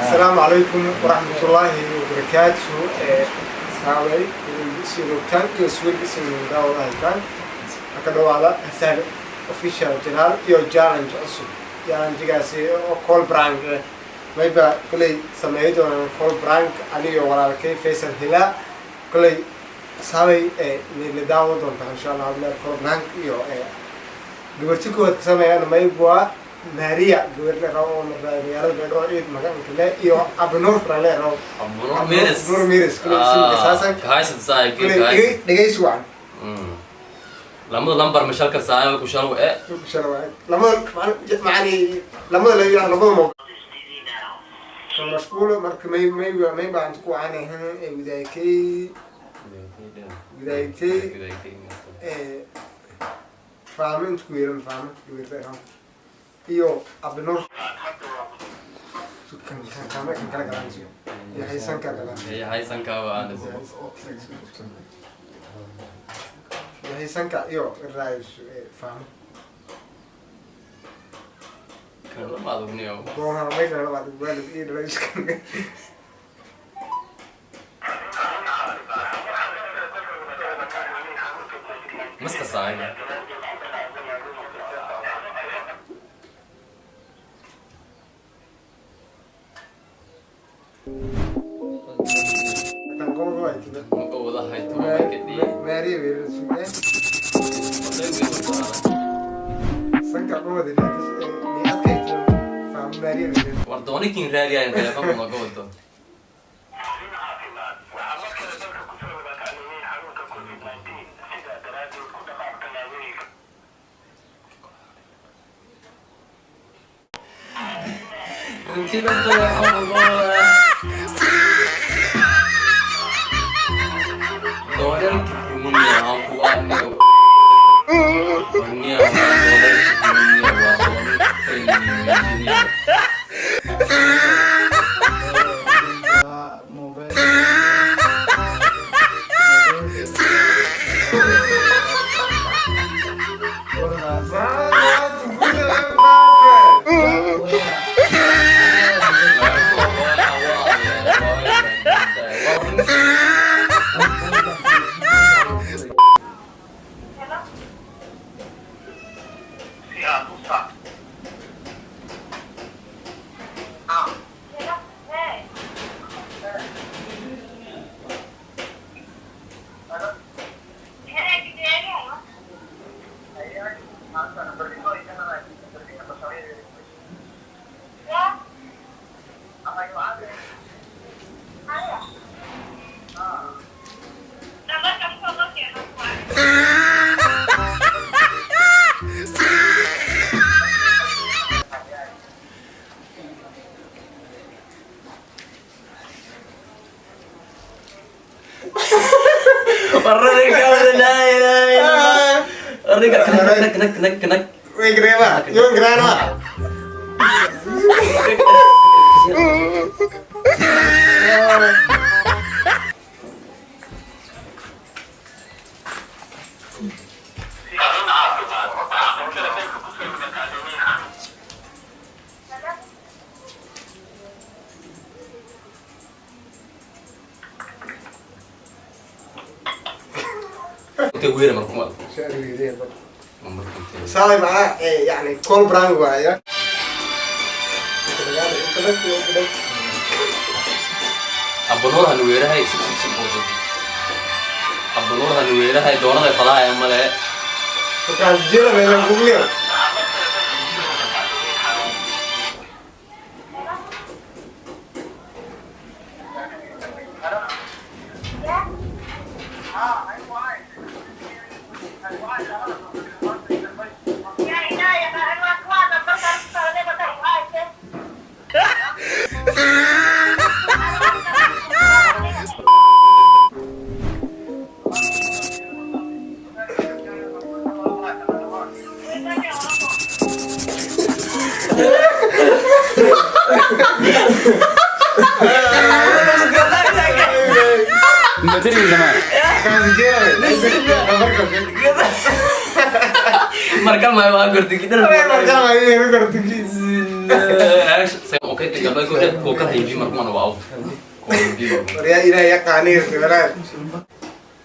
السلام عليكم ورحمة الله وبركاته. ساوي سيرو كان كسول اسم داو هايكان أكلوا على سهل official جنال يو challenge أصل challenge جالسي أو call prank ما يبقى كلي سمعيته عن call prank عليه ولا كيف فيصل هلا كلي ساوي اللي داو دون إن شاء الله عمل call prank يو قبرتكوا سمعي أنا ما يبغى Maria guerra raw Maria bedro eed magan kale iyo abnur rale raw abnur miris kale saasan kaaysan saay dhageysi waan lamada lambar mashalka saay ku sharo macani lamada la yiraahdo lamada mo mashquul marka may baan ku aanahay widaykay faamin ku yeeran faamin widaykay iyo abnur kan kala galaan ya haysan ka galaan ya haysan ka waan ya haysan ka iyo raayis faham kan ma adugniyo goona may kala wada waalid iyo raayis kan maska saay Maria veio sanka qowda ni adkayto faham Maria veio wardoni kin raadiya in telefoon ma qowdo Kenek. Wih, keren banget. Yuk, keren banget. وير مركومات صار معاه يعني كول براند وايا abnur hanweerahay abnur hanweerahay doonada qadaaya male فكان جيرا بين الجميع ما تدري من زمان marka ma waa gorti kidar okay te gabay ko ka tayi marka ma waa وريا إلى يقاني الكبرات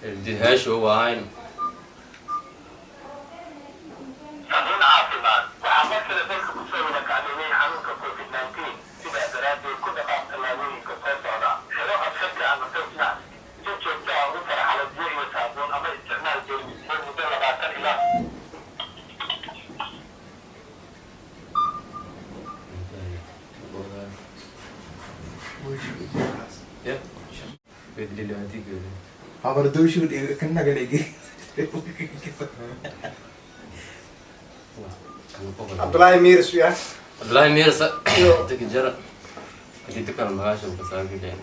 الدهاش هو عين أمين عاصمان وعملت لذلك بسبب قانوني عنك كوفيد-19 سبع دراسات كل قاعدة تمامين كفاية صعدة شروع الشكل عن مستوى تشوف وفر على الدواء والصابون أما استعمال جيد والمدربات إلى بدل هذيك عبر دوشو كنا قلقي عبد الله ميرس وياه والله ميرس تك جرى دي تكرر معاش وبساق جاي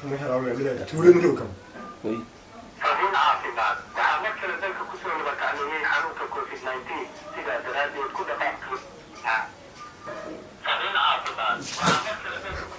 كم يحرم يعملها تقول منو كم أمين عاصمان وعملت لذلك بسبب قانوني عنك كوفيد-19 سبع دراسات كل قاعدة أمين عاصمان وعملت لذلك